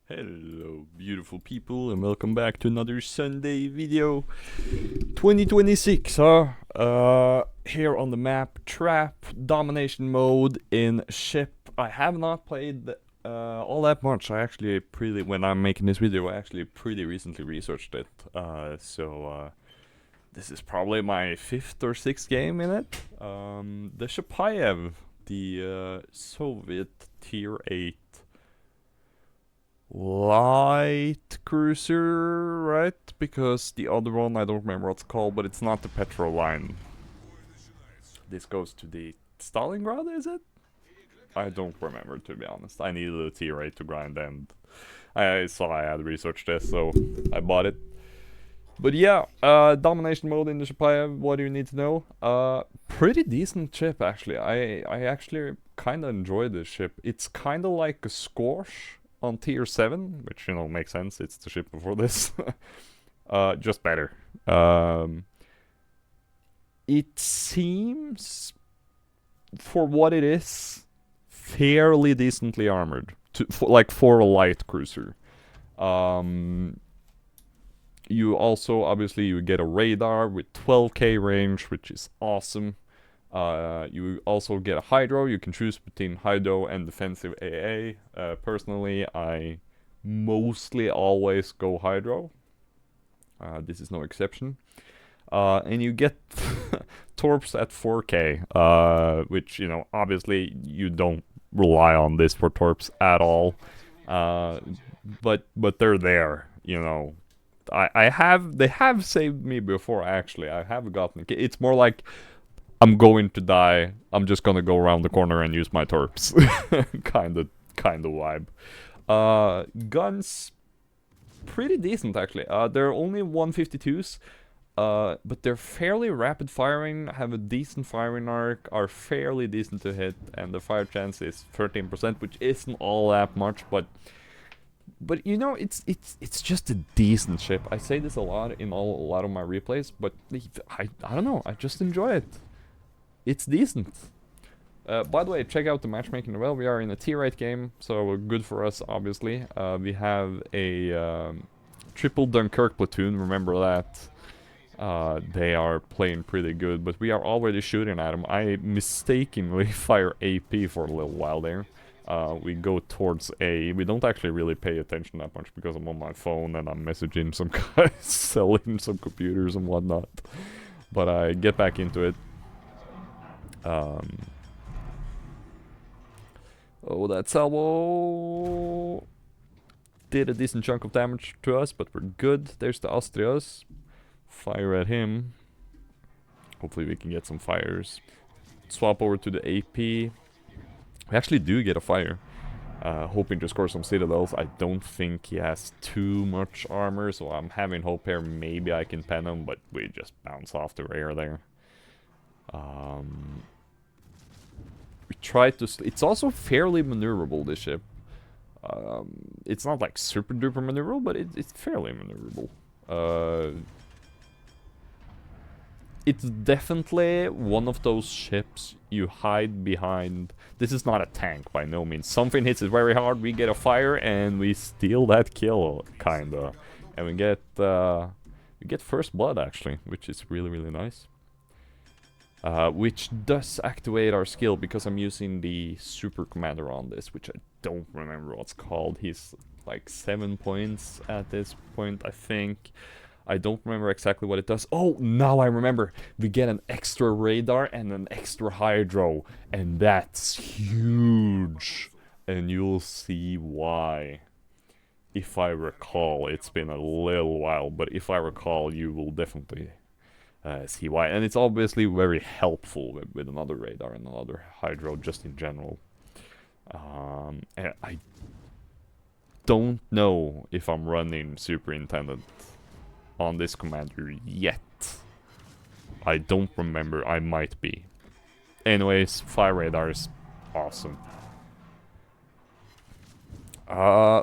Hello beautiful people and welcome back to another Sunday video. 2026, huh? Here on the map, Trap, Domination Mode in Ship. I have not played all that much. When I'm making this video, I actually pretty recently researched it. This is probably my 5th or 6th game in it. The Chapaev, the Soviet Tier 8 light cruiser, right? Because the other one, I don't remember what it's called, but it's not the petrol line. This goes to the Stalingrad, is it? I don't remember, to be honest. I needed a tier 8 to grind, and I saw I had researched this, so I bought it. But yeah, domination mode in the Chapaev, what do you need to know? Pretty decent ship, actually. I actually kind of enjoy this ship. It's kind of like a Squash on tier 7, which, you know, makes sense. It's the ship before this. Just better. It seems, for what it is, fairly decently armored. For a light cruiser. You also, obviously, you get a radar with 12k range, which is awesome. You also get a hydro. You can choose between hydro and defensive AA. Personally, I mostly always go hydro. This is no exception. And you get torps at 4k, which, you know, obviously you don't rely on this for torps at all. But they're there, you know. They have saved me before, actually. I have gotten, it's more like I'm going to die, I'm just gonna go around the corner and use my torps. kind of vibe. Guns, pretty decent, actually. They're only 152s, but they're fairly rapid firing, have a decent firing arc, are fairly decent to hit, and the fire chance is 13%, which isn't all that much, but you know, it's just a decent ship. I say this a lot in a lot of my replays, but I don't know, I just enjoy it. It's decent. By the way, check out the matchmaking as well. We are in a tier 8 game, so good for us, obviously. We have a triple Dunkirk platoon, remember that. They are playing pretty good, but we are already shooting at them. I mistakenly fire AP for a little while there. We go towards A. We don't actually really pay attention that much because I'm on my phone and I'm messaging some guys, selling some computers and whatnot. But I get back into it. Oh, that salvo did a decent chunk of damage to us, but we're good. There's the Austrias. Fire at him. Hopefully we can get some fires. Swap over to the AP. We actually do get a fire. Hoping to score some citadels. I don't think he has too much armor, so I'm having hope here. Maybe I can pen him, but we just bounce off the rear there. We try to... It's also fairly maneuverable, this ship. It's not like super duper maneuverable, but it's fairly maneuverable. It's definitely one of those ships you hide behind. This is not a tank by no means. Something hits it very hard, we get a fire, and we steal that kill, kinda. And we get first blood, actually, which is really, really nice. Which does activate our skill, because I'm using the super commander on this, which I don't remember what's called. He's like 7 points at this point, I think. I don't remember exactly what it does. Oh, now I remember. We get an extra radar and an extra hydro, and that's huge. And you'll see why. If I recall, it's been a little while, but if I recall, you will definitely see why. And it's obviously very helpful with another radar and another hydro, just in general. And I don't know if I'm running Superintendent on this commander yet. I don't remember, I might be. Anyways, fire radar is awesome.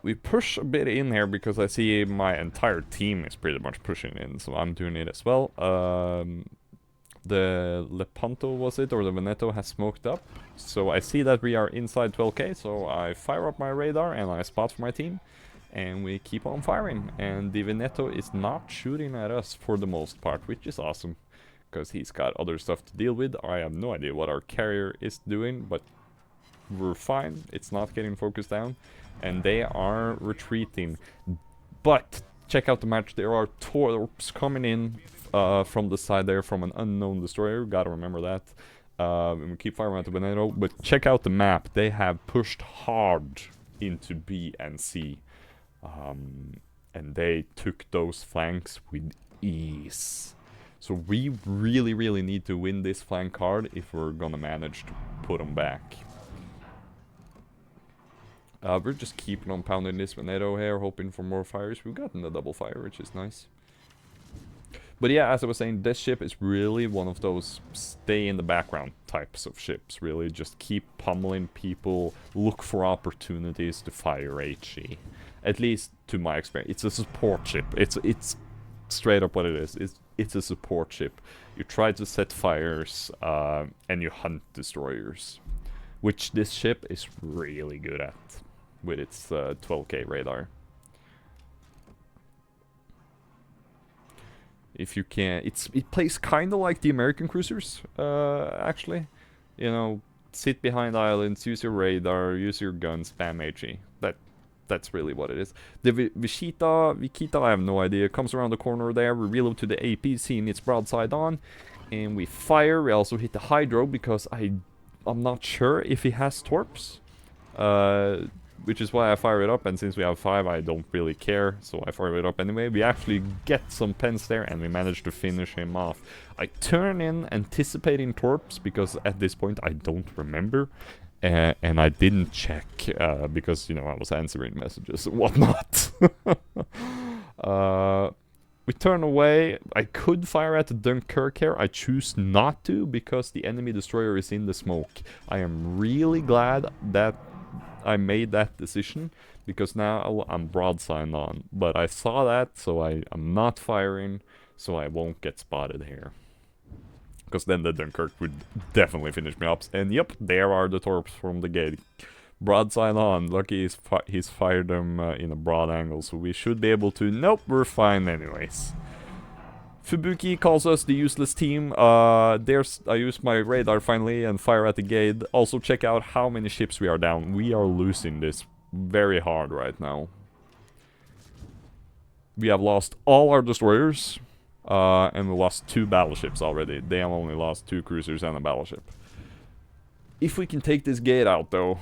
We push a bit in here because I see my entire team is pretty much pushing in, so I'm doing it as well. The Lepanto, was it, or the Veneto has smoked up, so I see that we are inside 12k, so I fire up my radar and I spot for my team. And we keep on firing, and the Veneto is not shooting at us for the most part, which is awesome, because he's got other stuff to deal with. I have no idea what our carrier is doing, but we're fine. It's not getting focused down, and they are retreating. But check out the match. There are torps coming in from the side there from an unknown destroyer. Gotta remember that. And we keep firing at the Veneto, but check out the map. They have pushed hard into B and C. And they took those flanks with ease. So we really need to win this flank hard if we're gonna manage to put them back. We're just keeping on pounding this Veneto here, hoping for more fires. We've gotten the double fire, which is nice. But yeah, as I was saying, this ship is really one of those stay in the background types of ships. Really, just keep pummeling people, look for opportunities to fire HE. At least to my experience, it's a support ship. It's straight up what it is. It's a support ship. You try to set fires and you hunt destroyers, which this ship is really good at with its 12K radar. If you can, it plays kind of like the American cruisers, actually. You know, sit behind islands, use your radar, use your guns, spam HE. That's really what it is. The Vikita, I have no idea. Comes around the corner there. We reload to the AP, seeing its broadside on, and we fire. We also hit the Hydro because I'm not sure if he has torps, which is why I fire it up. And since we have 5, I don't really care, so I fire it up anyway. We actually get some pens there, and we manage to finish him off. I turn in anticipating torps because at this point I don't remember. And I didn't check because, you know, I was answering messages and whatnot. We turn away. I could fire at the Dunkirk here. I choose not to because the enemy destroyer is in the smoke. I am really glad that I made that decision because now I'm broadside on. But I saw that, so I'm not firing, so I won't get spotted here. Because then the Dunkirk would definitely finish me up. And yep, there are the torps from the gate. Broadside on. Lucky he's fired them in a broad angle, so we should be able to... Nope, we're fine anyways. Fubuki calls us the useless team. I use my radar finally and fire at the gate. Also check out how many ships we are down. We are losing this very hard right now. We have lost all our destroyers. And we lost 2 battleships already. They have only lost 2 cruisers and a battleship. If we can take this gate out, though,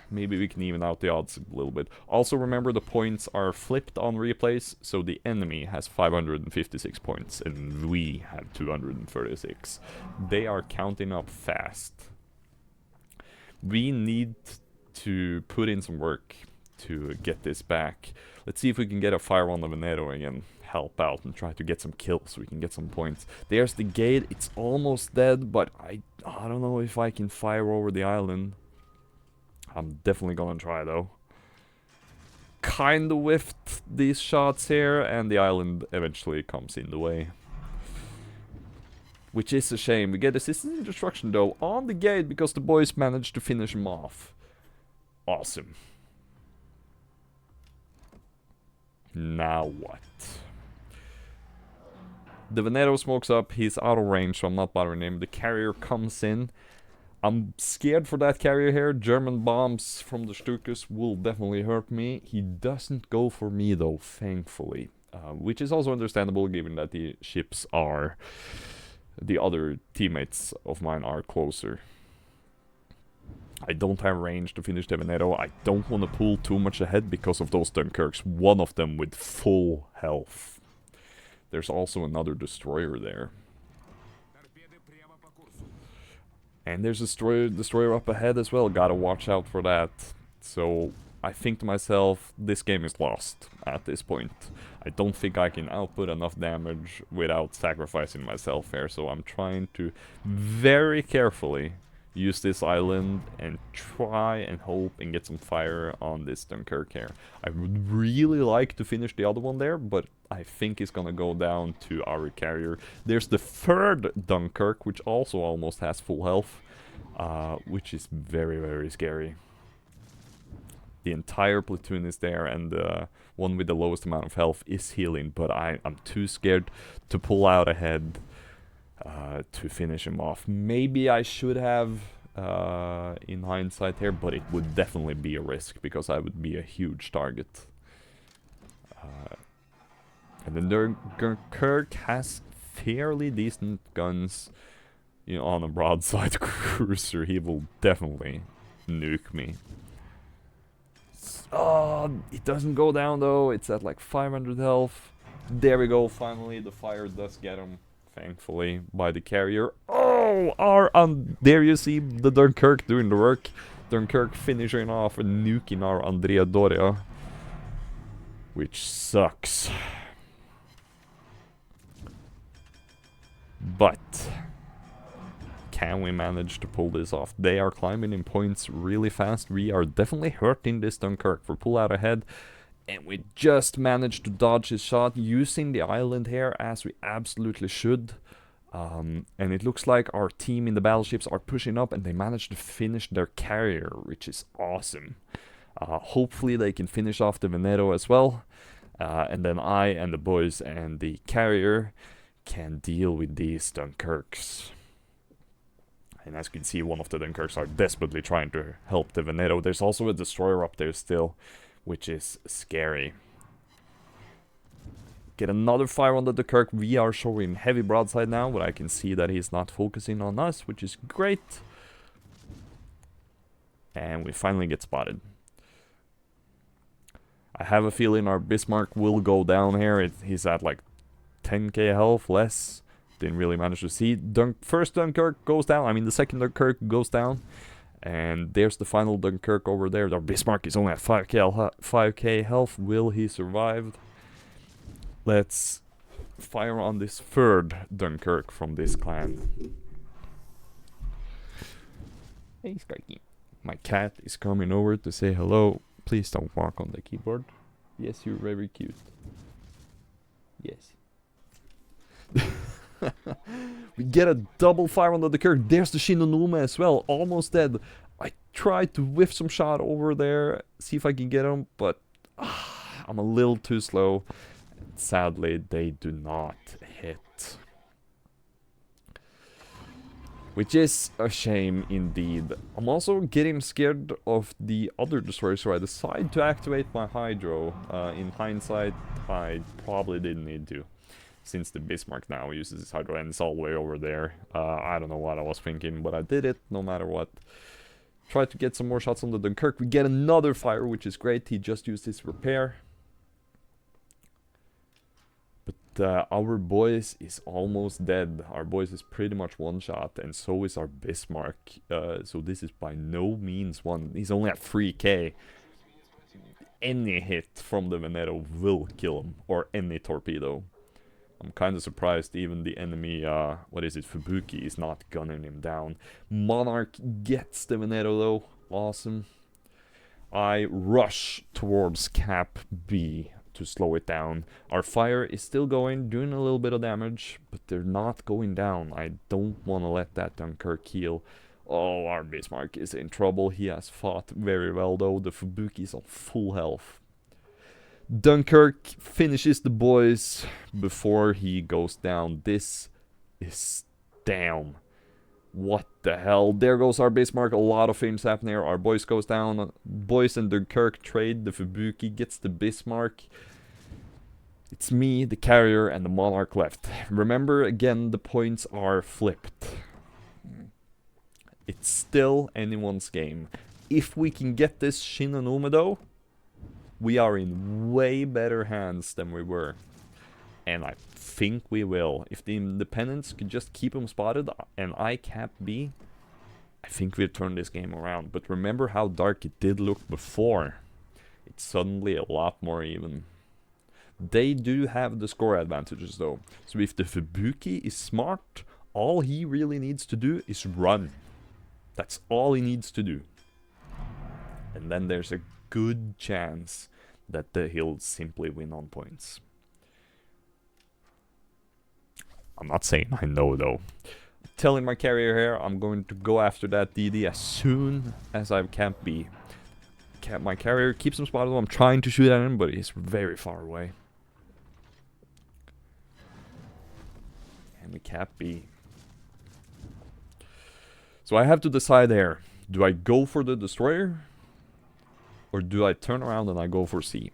maybe we can even out the odds a little bit. Also, remember the points are flipped on replays, so the enemy has 556 points, and we have 236. They are counting up fast. We need to put in some work to get this back. Let's see if we can get a fire on the Veneto again. Help out and try to get some kills so we can get some points. There's the gate. It's almost dead, but I don't know if I can fire over the island. I'm definitely gonna try though. Kinda whiffed these shots here, and the island eventually comes in the way. Which is a shame. We get assistance in destruction though on the gate because the boys managed to finish him off. Awesome. Now what? The Veneto smokes up, he's out of range, so I'm not bothering him. The carrier comes in. I'm scared for that carrier here. German bombs from the Stukas will definitely hurt me. He doesn't go for me though, thankfully. Which is also understandable given that the ships are... The other teammates of mine are closer. I don't have range to finish the Veneto. I don't want to pull too much ahead because of those Dunkirks. One of them with full health. There's also another destroyer there. And there's a destroyer up ahead as well. Gotta watch out for that. So I think to myself, this game is lost at this point. I don't think I can output enough damage without sacrificing myself here. So I'm trying to very carefully use this island and try and hope and get some fire on this Dunkirk here. I would really like to finish the other one there, but I think it's gonna go down to our carrier. There's the 3rd Dunkirk, which also almost has full health, which is very, very scary. The entire platoon is there, and the one with the lowest amount of health is healing, but I'm too scared to pull out ahead to finish him off. Maybe I should have in hindsight here, but it would definitely be a risk because I would be a huge target. And then Dunkirk has fairly decent guns. You know, on a broadside cruiser, he will definitely nuke me. Oh, it doesn't go down though. It's at like 500 health. There we go. Finally, the fire does get him. Thankfully, by the carrier. Oh, there you see the Dunkirk doing the work. Dunkirk finishing off and nuking our Andrea Doria, which sucks. But can we manage to pull this off? They are climbing in points really fast. We are definitely hurting this Dunkirk for pull out ahead. And we just managed to dodge his shot using the island here as we absolutely should. And it looks like our team in the battleships are pushing up and they managed to finish their carrier, which is awesome. Hopefully they can finish off the Veneto as well. And then I and the boys and the carrier can deal with these Dunkirks. And as you can see, one of the Dunkirks are desperately trying to help the Veneto. There's also a destroyer up there still, which is scary. Get another fire on the Dunkirk. We are showing heavy broadside now, but I can see that he's not focusing on us, which is great. And we finally get spotted. I have a feeling our Bismarck will go down here. He's at like 10k health less. Didn't really manage to see. First Dunkirk goes down. I mean, the second Dunkirk goes down. And there's the final Dunkirk over there. Our Bismarck is only at 5k health. Will he survive? Let's fire on this third Dunkirk from this clan. Hey, Skarky. My cat is coming over to say hello. Please don't walk on the keyboard. Yes, you're very cute. Yes. We get a double fire on the Dunkirk. There's the Shinonuma as well, almost dead. I tried to whiff some shot over there, see if I can get him, but I'm a little too slow. Sadly, they do not hit. Which is a shame indeed. I'm also getting scared of the other destroyers, so I decide to activate my Hydro. In hindsight, I probably didn't need to, since the Bismarck now uses his Hydro and it's all the way over there. I don't know what I was thinking, but I did it no matter what. Try to get some more shots on the Dunkirk. We get another fire, which is great. He just used his repair. But our boys is almost dead. Our boys is pretty much one shot, and so is our Bismarck. So this is by no means one. He's only at 3k. Any hit from the Veneto will kill him, or any torpedo. I'm kind of surprised even the enemy, what is it, Fubuki is not gunning him down. Monarch gets the Veneto though, awesome. I rush towards Cap B to slow it down. Our fire is still going, doing a little bit of damage, but they're not going down. I don't want to let that Dunkirk heal. Oh, our Bismarck is in trouble. He has fought very well though. The Fubuki is on full health. Dunkirk finishes the boys before he goes down. This is down. What the hell? There goes our Bismarck. A lot of things happen here. Our boys goes down. Boys and Dunkirk trade. The Fubuki gets the Bismarck. It's me, the carrier, and the Monarch left. Remember, again, the points are flipped. It's still anyone's game. If we can get this Shinonuma though, we are in way better hands than we were. And I think we will. If the Independents could just keep him spotted and I cap B, I think we'll turn this game around. But remember how dark it did look before. It's suddenly a lot more even. They do have the score advantages though. So if the Fubuki is smart, all he really needs to do is run. That's all he needs to do. And then there's a good chance that he'll simply win on points. I'm not saying I know though. Telling my carrier here, I'm going to go after that DD as soon as I can be. my carrier keeps him spotted. I'm trying to shoot at him, but he's very far away. And we cap B. So I have to decide there. Do I go for the destroyer? Or do I turn around and I go for C?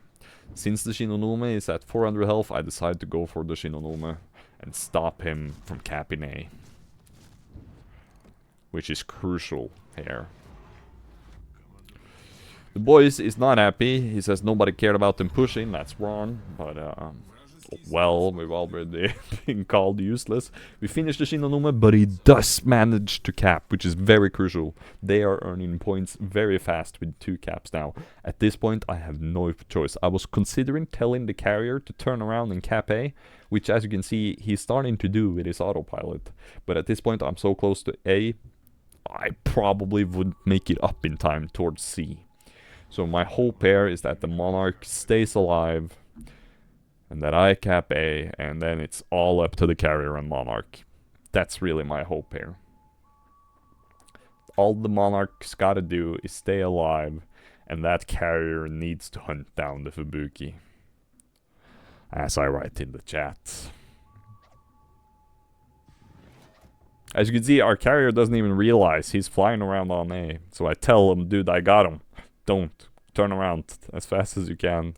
Since the Shinonome is at 400 health, I decide to go for the Shinonome and stop him from capping A. Which is crucial here. The boys is not happy. He says nobody cared about them pushing. That's wrong. But, well, we've already been called useless. We finished the Shinonome, but he does manage to cap, which is very crucial. They are earning points very fast with 2 caps now. At this point, I have no choice. I was considering telling the carrier to turn around and cap A, which, as you can see, he's starting to do with his autopilot. But at this point, I'm so close to A, I probably wouldn't make it up in time towards C. So my hope here is that the Monarch stays alive and that I cap A, and then it's all up to the carrier and Monarch. That's really my hope here. All the Monarch's gotta do is stay alive, and that carrier needs to hunt down the Fubuki. As I write in the chat. As you can see, our carrier doesn't even realize he's flying around on A. So I tell him, dude, I got him. Don't. Turn around as fast as you can.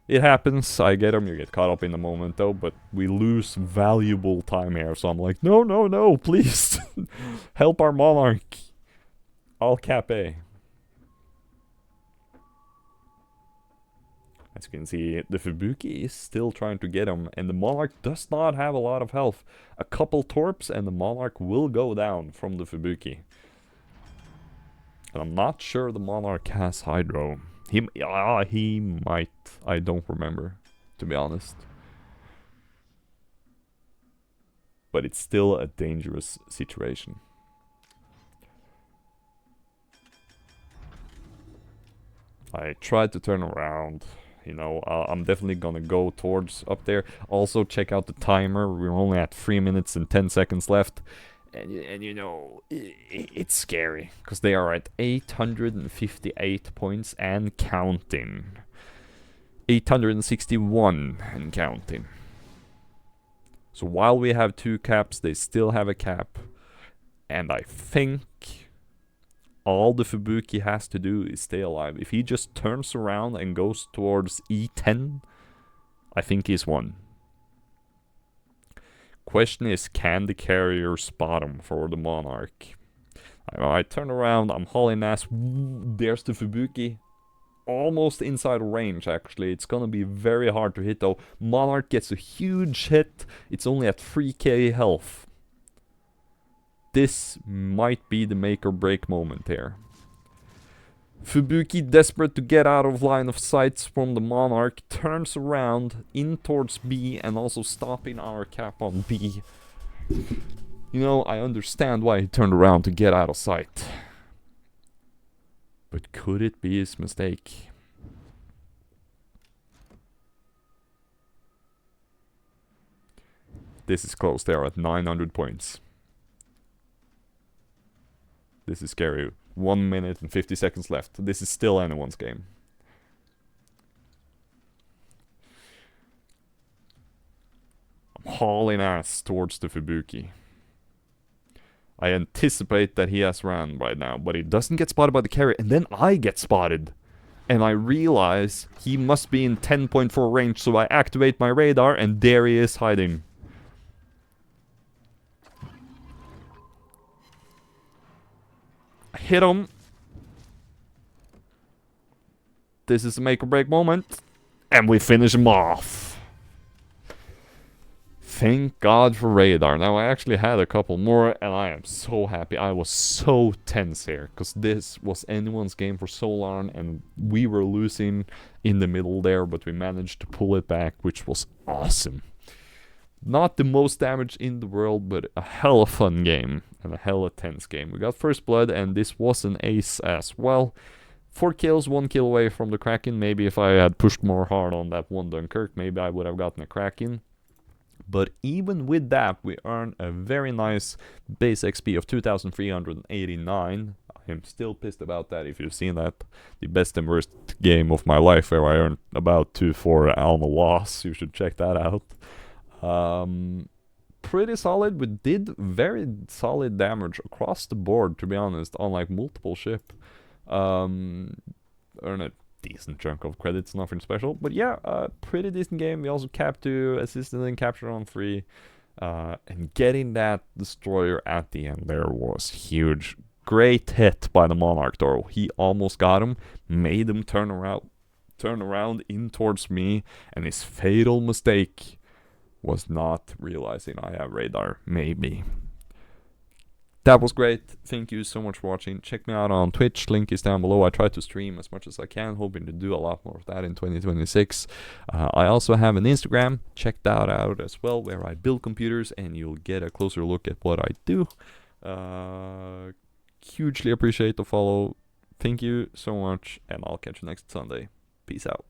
It happens. I get him. You get caught up in the moment, though. But we lose valuable time here. So I'm like, no, no, no, please. Help our Monarch. I'll cap A. As you can see, the Fubuki is still trying to get him. And the Monarch does not have a lot of health. A couple torps and the Monarch will go down from the Fubuki. And I'm not sure the Monarch has Hydro. He might. I don't remember, to be honest. But it's still a dangerous situation. I tried to turn around. You know, I'm definitely gonna go towards up there. Also, check out the timer. We're only at 3 minutes and 10 seconds left. And you know, it's scary, because they are at 858 points and counting. 861 and counting. So while we have 2 caps, they still have a cap. And I think all the Fubuki has to do is stay alive. If he just turns around and goes towards E10, I think he's won. Question is, can the carrier spot him for the Monarch? I turn around, I'm hauling ass. There's the Fubuki. Almost inside range, actually. It's gonna be very hard to hit, though. Monarch gets a huge hit. It's only at 3k health. This might be the make or break moment here. Fubuki, desperate to get out of line of sight from the Monarch, turns around in towards B and also stopping our cap on B. You know, I understand why he turned around to get out of sight. But could it be his mistake? This is close. They are at 900 points. This is scary. 1 minute and 50 seconds left. This is still anyone's game. I'm hauling ass towards the Fubuki. I anticipate that he has ran right now, but he doesn't get spotted by the carrier, and then I get spotted. And I realize he must be in 10.4 range, so I activate my radar, and there he is hiding. I hit him. This is a make or break moment. And we finish him off. Thank God for radar. Now I actually had a couple more and I am so happy. I was so tense here, because this was anyone's game for so long and we were losing in the middle there, but we managed to pull it back, which was awesome. Not the most damage in the world, but a hella fun game and a hella tense game. We got first blood and this was an ace as well. 4 kills, 1 kill away from the Kraken. Maybe if I had pushed more hard on that one Dunkirk, maybe I would have gotten a Kraken. But even with that, we earn a very nice base XP of 2,389. I'm still pissed about that. If you've seen that, the best and worst game of my life, where I earned about 2-4 on a loss, you should check that out. Pretty solid. We did very solid damage across the board, to be honest, on like multiple ship. Earn a decent chunk of credits, nothing special, but yeah, pretty decent game. We also capped 2, assisted and captured on 3, and getting that destroyer at the end there was huge. Great hit by the Monarch though. He almost got him, made him turn around in towards me, and his fatal mistake was not realizing I have radar, maybe. That was great. Thank you so much for watching. Check me out on Twitch. Link is down below. I try to stream as much as I can, hoping to do a lot more of that in 2026. I also have an Instagram. Check that out as well, where I build computers and you'll get a closer look at what I do. Hugely appreciate the follow. Thank you so much, and I'll catch you next Sunday. Peace out.